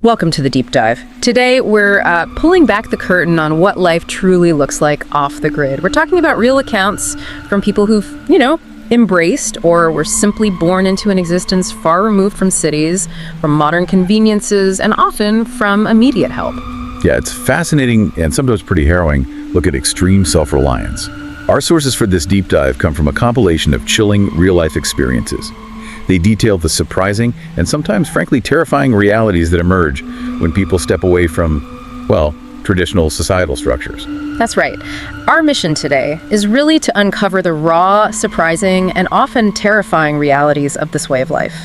Welcome to the deep dive. Today we're pulling back the curtain on what life truly looks like off the grid. We're talking about real accounts from people who've, embraced or were simply born into an existence far removed from cities, from modern conveniences, and often from immediate help. Yeah, it's fascinating and sometimes pretty harrowing look at extreme self-reliance. Our sources for this deep dive come from a compilation of chilling real-life experiences. They detail the surprising and sometimes, frankly, terrifying realities that emerge when people step away from, traditional societal structures. That's right. Our mission today is really to uncover the raw, surprising, and often terrifying realities of this way of life.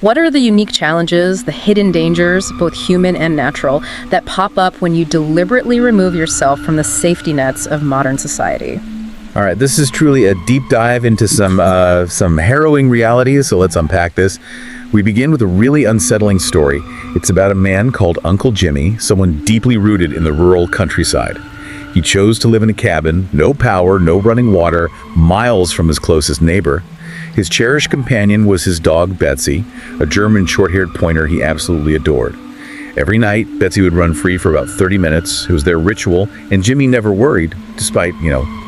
What are the unique challenges, the hidden dangers, both human and natural, that pop up when you deliberately remove yourself from the safety nets of modern society? All right, this is truly a deep dive into some harrowing realities, so let's unpack this. We begin with a really unsettling story. It's about a man called Uncle Jimmy, someone deeply rooted in the rural countryside. He chose to live in a cabin, no power, no running water, miles from his closest neighbor. His cherished companion was his dog, Betsy, a German short-haired pointer he absolutely adored. Every night, Betsy would run free for about 30 minutes. It was their ritual, and Jimmy never worried, despite,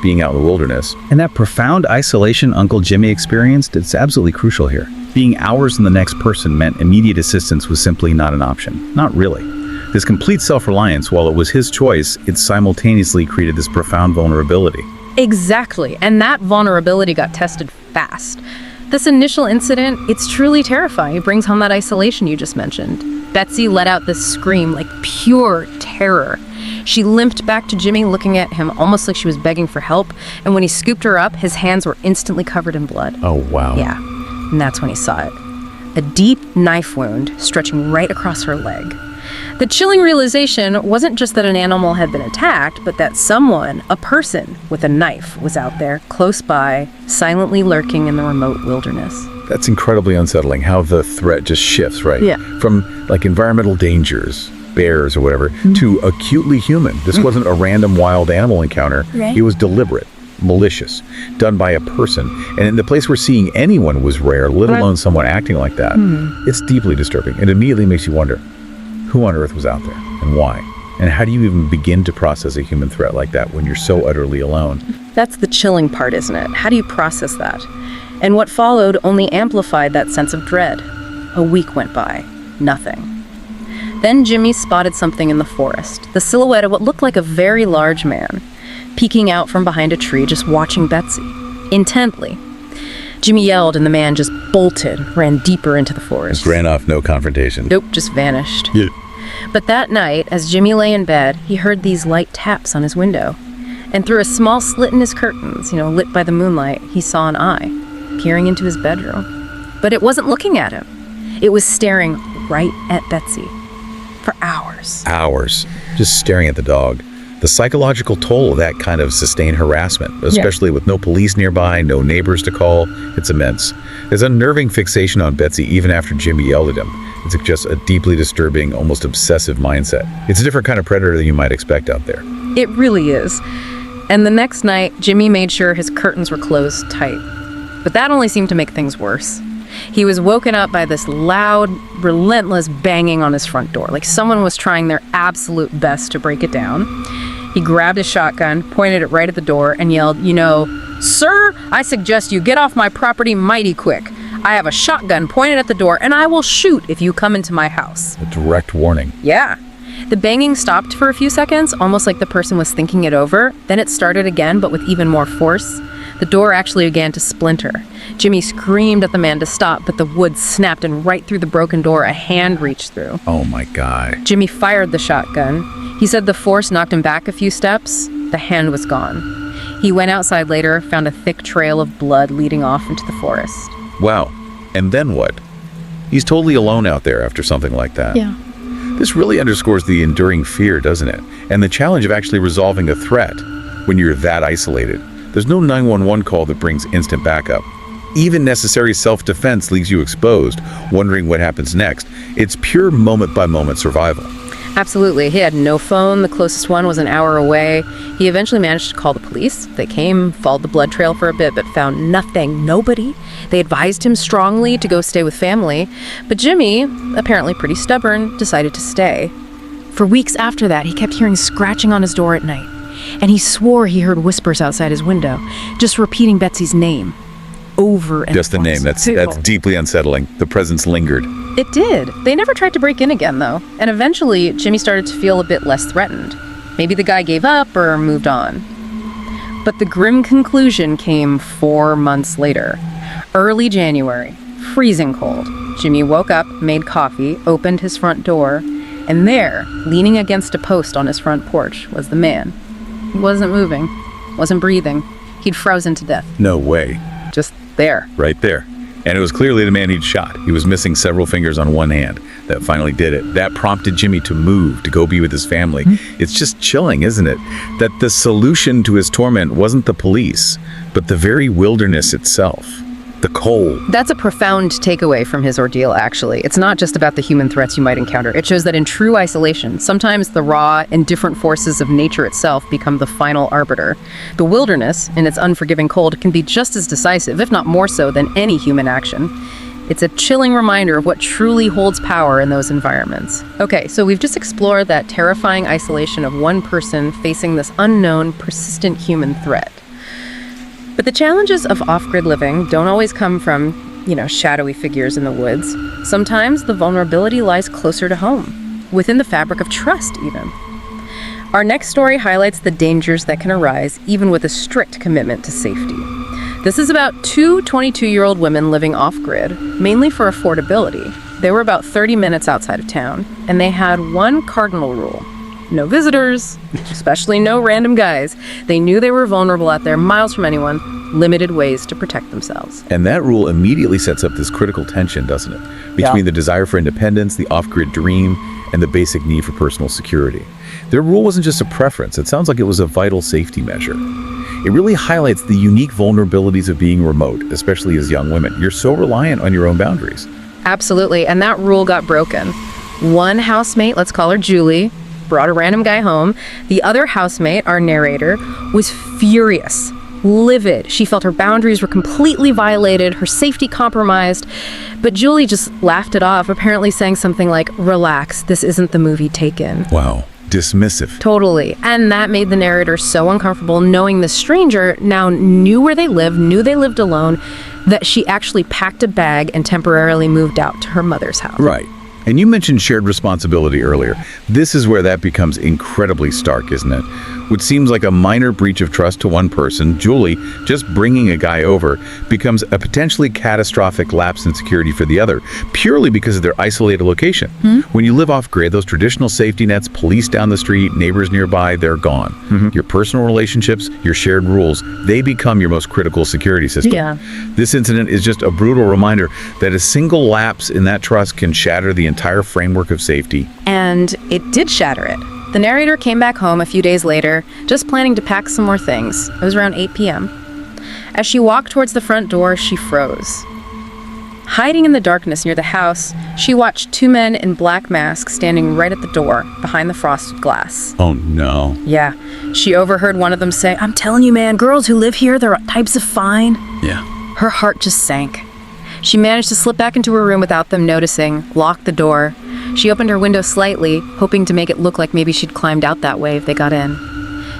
being out in the wilderness. And that profound isolation Uncle Jimmy experienced, it's absolutely crucial here. Being hours from the next person meant immediate assistance was simply not an option. Not really. This complete self-reliance, while it was his choice, it simultaneously created this profound vulnerability. Exactly, and that vulnerability got tested fast. This initial incident, it's truly terrifying. It brings home that isolation you just mentioned. Betsy let out this scream, like pure terror. She limped back to Jimmy, looking at him almost like she was begging for help, and when he scooped her up, his hands were instantly covered in blood. Oh, wow. Yeah, and that's when he saw it. A deep knife wound stretching right across her leg. The chilling realization wasn't just that an animal had been attacked, but that someone, a person with a knife, was out there, close by, silently lurking in the remote wilderness. That's incredibly unsettling, how the threat just shifts, right? Yeah. From, environmental dangers, bears or whatever, to acutely human. This wasn't a random wild animal encounter. Right. It was deliberate, malicious, done by a person. And in the place where seeing anyone was rare, let alone someone acting like that. It's deeply disturbing. It immediately makes you wonder, who on earth was out there and why? And how do you even begin to process a human threat like that when you're so utterly alone? That's the chilling part, isn't it? How do you process that? And what followed only amplified that sense of dread. A week went by. Nothing. Then Jimmy spotted something in the forest, the silhouette of what looked like a very large man, peeking out from behind a tree, just watching Betsy, intently. Jimmy yelled and the man just bolted, ran deeper into the forest. Just ran off, no confrontation. Nope, just vanished. Yeah. But that night, as Jimmy lay in bed, he heard these light taps on his window. And through a small slit in his curtains, lit by the moonlight, he saw an eye, peering into his bedroom. But it wasn't looking at him. It was staring right at Betsy. For hours. Hours. Just staring at the dog. The psychological toll of that kind of sustained harassment, especially with no police nearby, no neighbors to call, it's immense. There's unnerving fixation on Betsy even after Jimmy yelled at him. It's just a deeply disturbing, almost obsessive mindset. It's a different kind of predator than you might expect out there. It really is. And the next night, Jimmy made sure his curtains were closed tight. But that only seemed to make things worse. He was woken up by this loud, relentless banging on his front door, like someone was trying their absolute best to break it down. He grabbed his shotgun, pointed it right at the door, and yelled, "Sir, I suggest you get off my property mighty quick. I have a shotgun pointed at the door, and I will shoot if you come into my house." A direct warning. Yeah. The banging stopped for a few seconds, almost like the person was thinking it over. Then it started again, but with even more force. The door actually began to splinter. Jimmy screamed at the man to stop, but the wood snapped, and right through the broken door, a hand reached through. Oh my God. Jimmy fired the shotgun. He said the force knocked him back a few steps. The hand was gone. He went outside later, found a thick trail of blood leading off into the forest. Wow. And then what? He's totally alone out there after something like that. Yeah. This really underscores the enduring fear, doesn't it? And the challenge of actually resolving a threat when you're that isolated. There's no 911 call that brings instant backup. Even necessary self-defense leaves you exposed, wondering what happens next. It's pure moment-by-moment survival. Absolutely. He had no phone. The closest one was an hour away. He eventually managed to call the police. They came, followed the blood trail for a bit, but found nothing. Nobody. They advised him strongly to go stay with family. But Jimmy, apparently pretty stubborn, decided to stay. For weeks after that, he kept hearing scratching on his door at night. And he swore he heard whispers outside his window, just repeating Betsy's name. Over and Just the name. That's deeply unsettling. The presence lingered. It did. They never tried to break in again, though. And eventually, Jimmy started to feel a bit less threatened. Maybe the guy gave up or moved on. But the grim conclusion came 4 months later. Early January, freezing cold. Jimmy woke up, made coffee, opened his front door, and there, leaning against a post on his front porch, was the man. He wasn't moving, wasn't breathing. He'd frozen to death. No way. Just there. Right there. And it was clearly the man he'd shot. He was missing several fingers on one hand. That finally did it. That prompted Jimmy to move, to go be with his family. It's just chilling, isn't it? That the solution to his torment wasn't the police, but the very wilderness itself. The cold. That's a profound takeaway from his ordeal, actually. It's not just about the human threats you might encounter. It shows that in true isolation, sometimes the raw and different forces of nature itself become the final arbiter. The wilderness, in its unforgiving cold, can be just as decisive, if not more so, than any human action. It's a chilling reminder of what truly holds power in those environments. Okay, so we've just explored that terrifying isolation of one person facing this unknown, persistent human threat. But the challenges of off-grid living don't always come from, shadowy figures in the woods. Sometimes the vulnerability lies closer to home, within the fabric of trust, even. Our next story highlights the dangers that can arise, even with a strict commitment to safety. This is about two 22-year-old women living off-grid, mainly for affordability. They were about 30 minutes outside of town, and they had one cardinal rule. No visitors, especially no random guys. They knew they were vulnerable out there, miles from anyone, limited ways to protect themselves. And that rule immediately sets up this critical tension, doesn't it? Between the desire for independence, the off-grid dream, and the basic need for personal security. Their rule wasn't just a preference. It sounds like it was a vital safety measure. It really highlights the unique vulnerabilities of being remote, especially as young women. You're so reliant on your own boundaries. Absolutely, and that rule got broken. One housemate, let's call her Julie, brought a random guy home. The other housemate, our narrator, was furious, livid. She felt her boundaries were completely violated, her safety compromised. But Julie just laughed it off, apparently saying something like, "Relax, this isn't the movie Taken." Wow. Dismissive. Totally. And that made the narrator so uncomfortable, knowing the stranger now knew where they lived, knew they lived alone, that she actually packed a bag and temporarily moved out to her mother's house. Right. And you mentioned shared responsibility earlier. This is where that becomes incredibly stark, isn't it? What seems like a minor breach of trust to one person, Julie, just bringing a guy over, becomes a potentially catastrophic lapse in security for the other, purely because of their isolated location. When you live off-grid, those traditional safety nets, police down the street, neighbors nearby, they're gone. Your personal relationships, your shared rules, they become your most critical security system. Yeah. This incident is just a brutal reminder that a single lapse in that trust can shatter the entire framework of safety. And it did shatter it. The narrator came back home a few days later, just planning to pack some more things. It was around 8 p.m. As she walked towards the front door, she froze. Hiding in the darkness near the house, she watched two men in black masks standing right at the door, behind the frosted glass. Oh no. Yeah. She overheard one of them say, "I'm telling you, man, girls who live here, they're types of fine." Yeah. Her heart just sank. She managed to slip back into her room without them noticing, locked the door. She opened her window slightly, hoping to make it look like maybe she'd climbed out that way if they got in.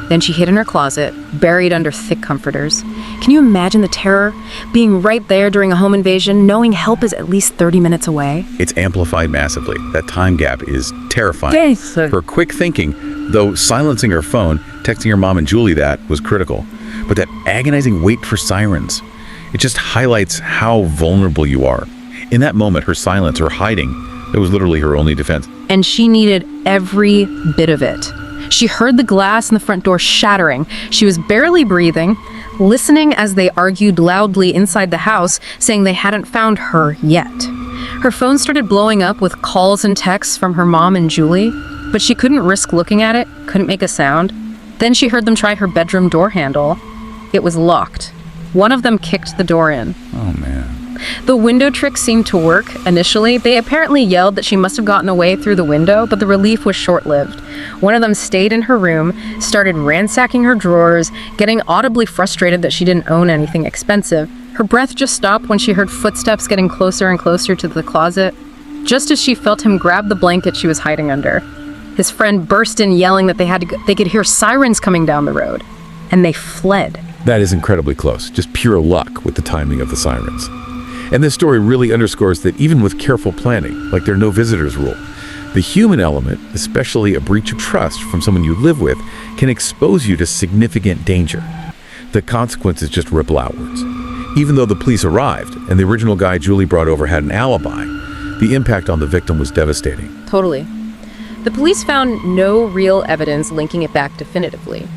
Then she hid in her closet, buried under thick comforters. Can you imagine the terror? Being right there during a home invasion, knowing help is at least 30 minutes away? It's amplified massively. That time gap is terrifying. Her quick thinking, though silencing her phone, texting her mom and Julie that, was critical. But that agonizing wait for sirens, it just highlights how vulnerable you are. In that moment, her silence, her hiding, it was literally her only defense. And she needed every bit of it. She heard the glass in the front door shattering. She was barely breathing, listening as they argued loudly inside the house, saying they hadn't found her yet. Her phone started blowing up with calls and texts from her mom and Julie, but she couldn't risk looking at it, couldn't make a sound. Then she heard them try her bedroom door handle. It was locked. One of them kicked the door in. Oh, man. The window trick seemed to work initially. They apparently yelled that she must have gotten away through the window, but the relief was short-lived. One of them stayed in her room, started ransacking her drawers, getting audibly frustrated that she didn't own anything expensive. Her breath just stopped when she heard footsteps getting closer and closer to the closet, just as she felt him grab the blanket she was hiding under. His friend burst in yelling that they could hear sirens coming down the road, and they fled. That is incredibly close, just pure luck with the timing of the sirens. And this story really underscores that even with careful planning, like their no visitors rule, the human element, especially a breach of trust from someone you live with, can expose you to significant danger. The consequences just ripple outwards. Even though the police arrived and the original guy Julie brought over had an alibi, the impact on the victim was devastating. Totally. The police found no real evidence linking it back definitively.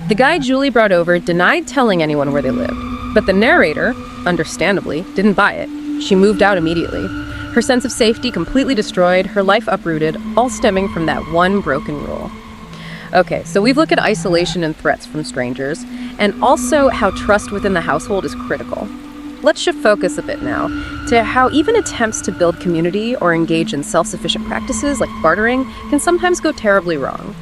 The guy Julie brought over denied telling anyone where they lived, but the narrator, understandably, didn't buy it. She moved out immediately. Her sense of safety completely destroyed, her life uprooted, all stemming from that one broken rule. Okay, so we've looked at isolation and threats from strangers, and also how trust within the household is critical. Let's shift focus a bit now to how even attempts to build community or engage in self-sufficient practices like bartering can sometimes go terribly wrong.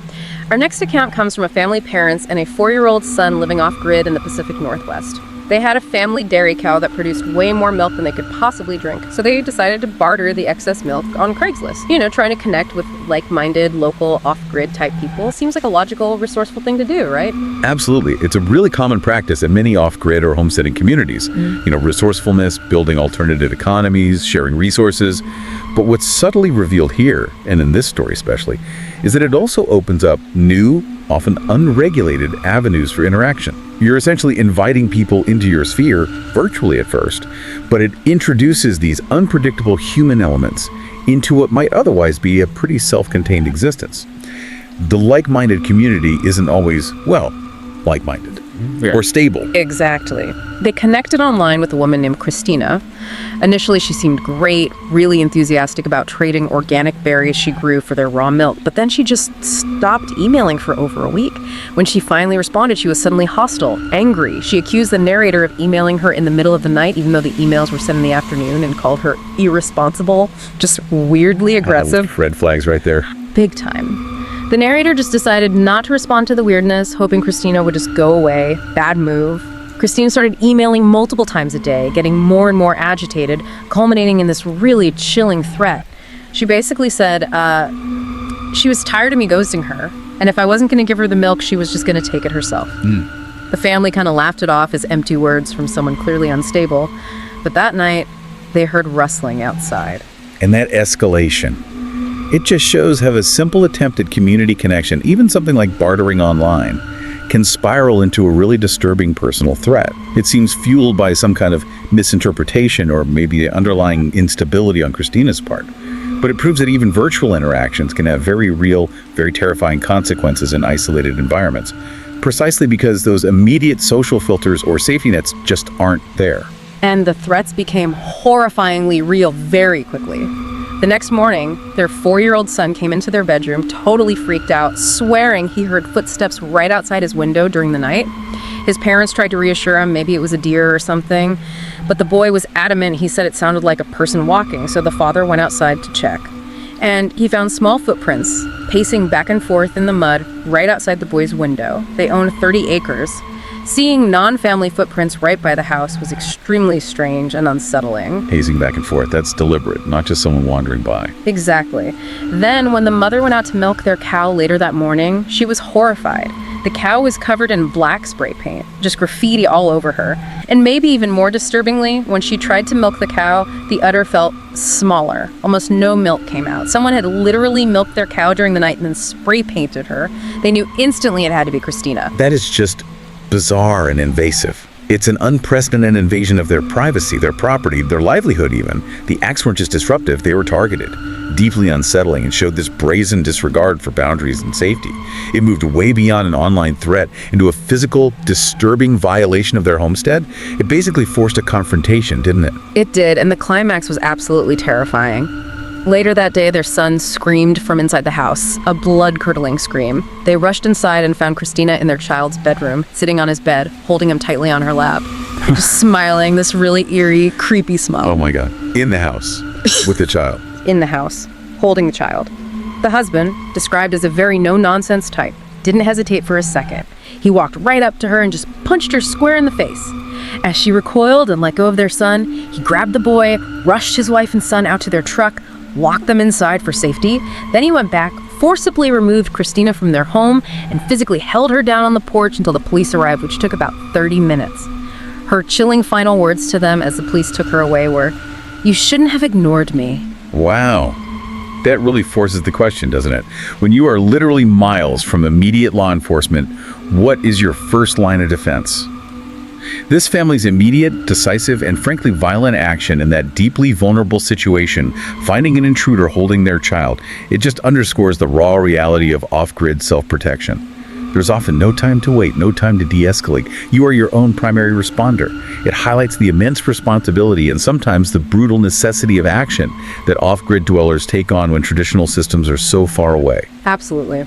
Our next account comes from a family of parents and a 4-year-old son living off-grid in the Pacific Northwest. They had a family dairy cow that produced way more milk than they could possibly drink, so they decided to barter the excess milk on Craigslist. You know, trying to connect with like-minded, local, off-grid type people seems like a logical, resourceful thing to do, right? Absolutely. It's a really common practice in many off-grid or homesteading communities. You know, resourcefulness, building alternative economies, sharing resources. But what's subtly revealed here, and in this story especially, is that it also opens up new, often unregulated avenues for interaction. You're essentially inviting people into your sphere, virtually at first, but it introduces these unpredictable human elements into what might otherwise be a pretty self-contained existence. The like-minded community isn't always, well, like-minded or stable. Exactly. They connected online with a woman named Christina. Initially, she seemed great, really enthusiastic about trading organic berries she grew for their raw milk, but then she just stopped emailing for over a week. When she finally responded, she was suddenly hostile, angry. She accused the narrator of emailing her in the middle of the night, even though the emails were sent in the afternoon, and called her irresponsible, just weirdly aggressive. Red flags right there. Big time. The narrator just decided not to respond to the weirdness, hoping Christina would just go away. Bad move. Christina started emailing multiple times a day, getting more and more agitated, culminating in this really chilling threat. She basically said she was tired of me ghosting her, and if I wasn't going to give her the milk, she was just going to take it herself. The family kind of laughed it off as empty words from someone clearly unstable, but that night, they heard rustling outside. And that escalation. It just shows how a simple attempt at community connection, even something like bartering online, can spiral into a really disturbing personal threat. It seems fueled by some kind of misinterpretation or maybe underlying instability on Christina's part. But it proves that even virtual interactions can have very real, very terrifying consequences in isolated environments, precisely because those immediate social filters or safety nets just aren't there. And the threats became horrifyingly real very quickly. The next morning, their 4-year-old son came into their bedroom, totally freaked out, swearing he heard footsteps right outside his window during the night. His parents tried to reassure him maybe it was a deer or something, but the boy was adamant. He said it sounded like a person walking, so the father went outside to check. And he found small footprints pacing back and forth in the mud right outside the boy's window. They owned 30 acres. Seeing non-family footprints right by the house was extremely strange and unsettling. Pacing back and forth, that's deliberate, not just someone wandering by. Exactly. Then, when the mother went out to milk their cow later that morning, she was horrified. The cow was covered in black spray paint, just graffiti all over her. And maybe even more disturbingly, when she tried to milk the cow, the udder felt smaller. Almost no milk came out. Someone had literally milked their cow during the night and then spray painted her. They knew instantly it had to be Christina. That is just bizarre and invasive. It's an unprecedented invasion of their privacy, their property, their livelihood even. The acts weren't just disruptive, they were targeted. Deeply unsettling and showed this brazen disregard for boundaries and safety. It moved way beyond an online threat into a physical, disturbing violation of their homestead. It basically forced a confrontation, didn't it? It did, and the climax was absolutely terrifying. Later that day, their son screamed from inside the house, a blood-curdling scream. They rushed inside and found Christina in their child's bedroom, sitting on his bed, holding him tightly on her lap. just smiling, this really eerie, creepy smile. Oh my God. In the house with the child. In the house, holding the child. The husband, described as a very no-nonsense type, didn't hesitate for a second. He walked right up to her and just punched her square in the face. As she recoiled and let go of their son, he grabbed the boy, rushed his wife and son out to their truck, walked them inside for safety. Then he went back, forcibly removed Christina from their home, and physically held her down on the porch until the police arrived, which took about 30 minutes. Her chilling final words to them as the police took her away were, "You shouldn't have ignored me." Wow. That really forces the question, doesn't it? When you are literally miles from immediate law enforcement, what is your first line of defense? This family's immediate, decisive, and frankly violent action in that deeply vulnerable situation, finding an intruder holding their child, it just underscores the raw reality of off-grid self-protection. There's often no time to wait, no time to de-escalate. You are your own primary responder. It highlights the immense responsibility and sometimes the brutal necessity of action that off-grid dwellers take on when traditional systems are so far away. Absolutely.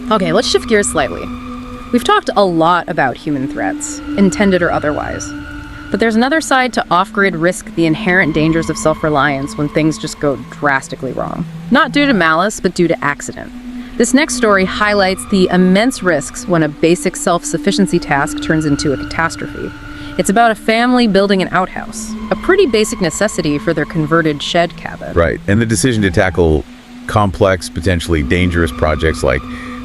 Okay, let's shift gears slightly. We've talked a lot about human threats, intended or otherwise. But there's another side to off-grid risk, the inherent dangers of self-reliance when things just go drastically wrong. Not due to malice, but due to accident. This next story highlights the immense risks when a basic self-sufficiency task turns into a catastrophe. It's about a family building an outhouse, a pretty basic necessity for their converted shed cabin. Right, and the decision to tackle complex, potentially dangerous projects like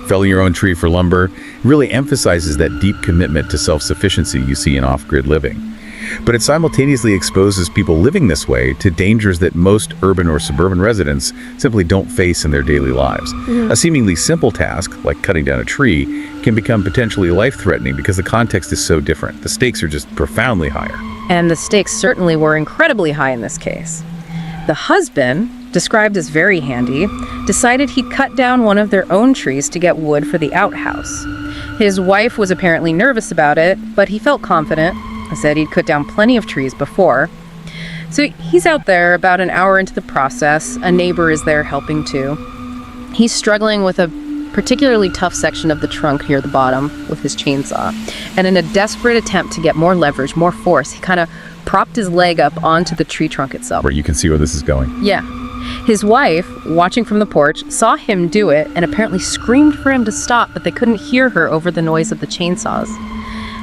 felling your own tree for lumber really emphasizes that deep commitment to self-sufficiency you see in off-grid living. But it simultaneously exposes people living this way to dangers that most urban or suburban residents simply don't face in their daily lives. A seemingly simple task, like cutting down a tree, can become potentially life-threatening because the context is so different. The stakes are just profoundly higher. And the stakes certainly were incredibly high in this case. The husband, described as very handy, decided he'd cut down one of their own trees to get wood for the outhouse. His wife was apparently nervous about it, but he felt confident. He said he'd cut down plenty of trees before. So he's out there about an hour into the process. A neighbor is there helping too. He's struggling with a particularly tough section of the trunk near the bottom with his chainsaw. And in a desperate attempt to get more leverage, more force, he kind of propped his leg up onto the tree trunk itself. Where you can see where this is going. Yeah. His wife, watching from the porch, saw him do it and apparently screamed for him to stop, but they couldn't hear her over the noise of the chainsaws.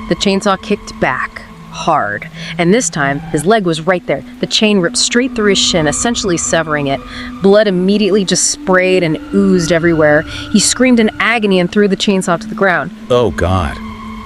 The chainsaw kicked back hard, and this time his leg was right there. The chain ripped straight through his shin, essentially severing it. Blood immediately just sprayed and oozed everywhere. He screamed in agony and threw the chainsaw to the ground. Oh God.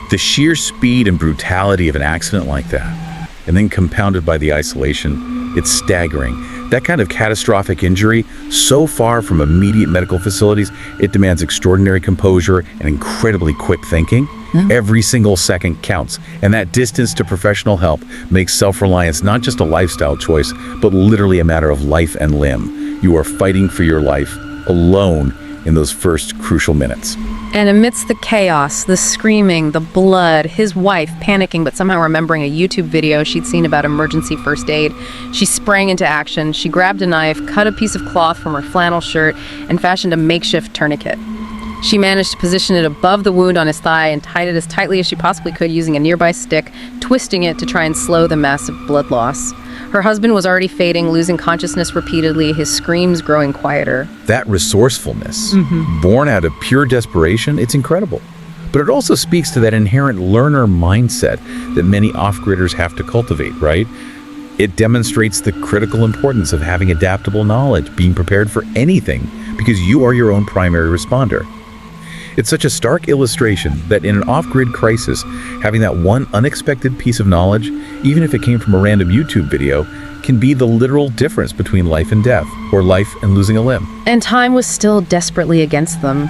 The sheer speed and brutality of an accident like that, and then compounded by the isolation, it's staggering. That kind of catastrophic injury, so far from immediate medical facilities, it demands extraordinary composure and incredibly quick thinking. Every single second counts, and that distance to professional help makes self-reliance not just a lifestyle choice, but literally a matter of life and limb. You are fighting for your life alone in those first crucial minutes. And amidst the chaos, the screaming, the blood, his wife panicking but somehow remembering a YouTube video she'd seen about emergency first aid, she sprang into action. She grabbed a knife, cut a piece of cloth from her flannel shirt, and fashioned a makeshift tourniquet. She managed to position it above the wound on his thigh and tied it as tightly as she possibly could using a nearby stick, twisting it to try and slow the massive blood loss. Her husband was already fading, losing consciousness repeatedly, his screams growing quieter. That resourcefulness, born out of pure desperation, it's incredible. But it also speaks to that inherent learner mindset that many off-gridders have to cultivate, right? It demonstrates the critical importance of having adaptable knowledge, being prepared for anything, because you are your own primary responder. It's such a stark illustration that in an off-grid crisis, having that one unexpected piece of knowledge, even if it came from a random YouTube video, can be the literal difference between life and death, or life and losing a limb. And time was still desperately against them.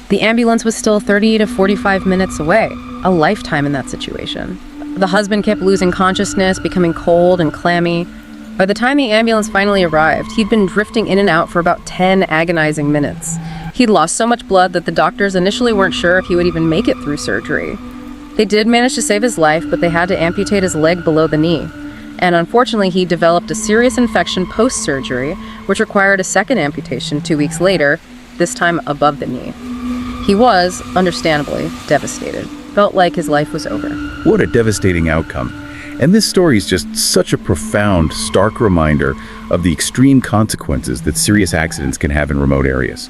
The ambulance was still 30 to 45 minutes away, a lifetime in that situation. The husband kept losing consciousness, becoming cold and clammy. By the time the ambulance finally arrived, he'd been drifting in and out for about 10 agonizing minutes. He'd lost so much blood that the doctors initially weren't sure if he would even make it through surgery. They did manage to save his life, but they had to amputate his leg below the knee. And unfortunately, he developed a serious infection post-surgery, which required a second amputation 2 weeks later, this time above the knee. He was, understandably, devastated. Felt like his life was over. What a devastating outcome. And this story is just such a profound, stark reminder of the extreme consequences that serious accidents can have in remote areas,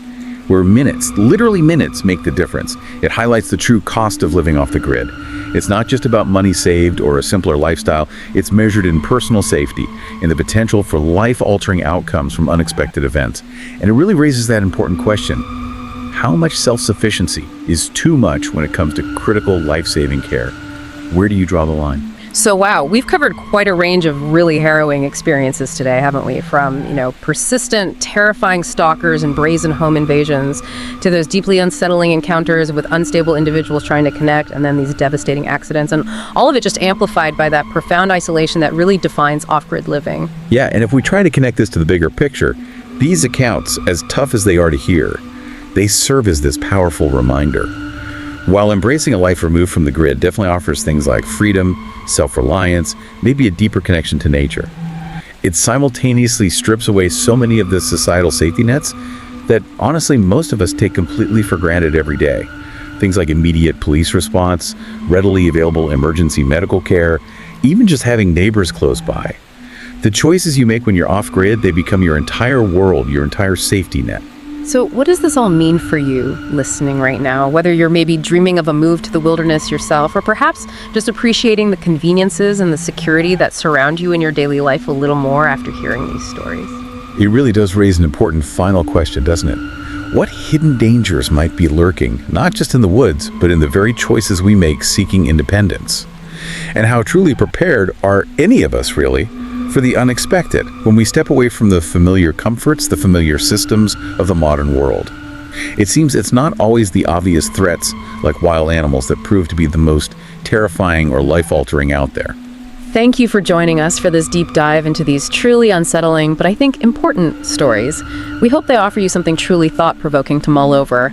where minutes, literally minutes, make the difference. It highlights the true cost of living off the grid. It's not just about money saved or a simpler lifestyle, it's measured in personal safety and the potential for life-altering outcomes from unexpected events. And it really raises that important question: how much self-sufficiency is too much when it comes to critical life-saving care? Where do you draw the line? So, wow, we've covered quite a range of really harrowing experiences today, haven't we? From, persistent, terrifying stalkers and brazen home invasions to those deeply unsettling encounters with unstable individuals trying to connect, and then these devastating accidents. And all of it just amplified by that profound isolation that really defines off-grid living. Yeah, and if we try to connect this to the bigger picture, these accounts, as tough as they are to hear, they serve as this powerful reminder. While embracing a life removed from the grid definitely offers things like freedom, self-reliance, maybe a deeper connection to nature, it simultaneously strips away so many of the societal safety nets that honestly most of us take completely for granted every day. Things like immediate police response, readily available emergency medical care, even just having neighbors close by. The choices you make when you're off-grid, they become your entire world, your entire safety net. So what does this all mean for you listening right now? Whether you're maybe dreaming of a move to the wilderness yourself, or perhaps just appreciating the conveniences and the security that surround you in your daily life a little more after hearing these stories. It really does raise an important final question, doesn't it? What hidden dangers might be lurking, not just in the woods, but in the very choices we make seeking independence? And how truly prepared are any of us, really, for the unexpected when we step away from the familiar comforts, the familiar systems of the modern world? It seems it's not always the obvious threats like wild animals that prove to be the most terrifying or life-altering out there. Thank you for joining us for this deep dive into these truly unsettling, but I think important stories. We hope they offer you something truly thought-provoking to mull over.